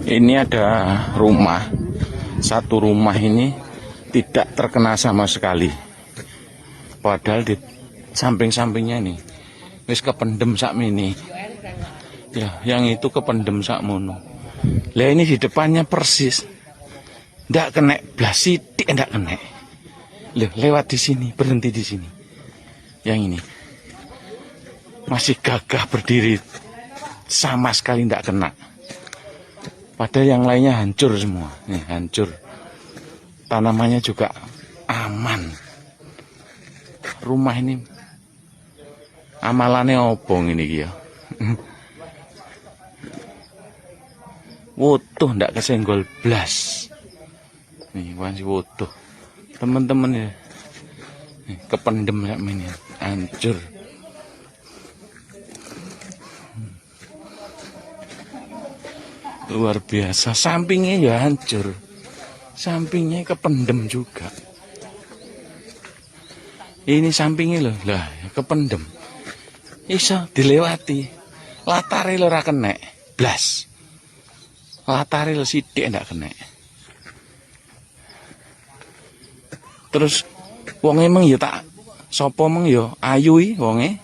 Ini ada rumah, satu rumah ini tidak terkena sama sekali. Padahal di samping-sampingnya nih wis kependem sakmene. Ya, yang itu kependem sakmono. Lah ini di depannya persis. Ndak kena blas sithik ndak kena. Loh, lewat di sini, berhenti di sini. Yang ini masih gagah berdiri, sama sekali ndak kena. Padahal yang lainnya hancur semua. Nih, hancur. Tanamannya juga aman. Rumah ini amalannya obong ini ya. Wutuh ndak kesenggol blas. Nih masih wutuh. Teman-teman ya. Nih, kependem ya ini, hancur. Luar biasa, sampingnya ya hancur, sampingnya kependem juga. Ini sampingnya loh, lah kependem. Iso dilewati, latare lo ora kena, blas. Latare lo sithik ndak kena. Terus wong emang ya tak sapa meng ya ayu wonge.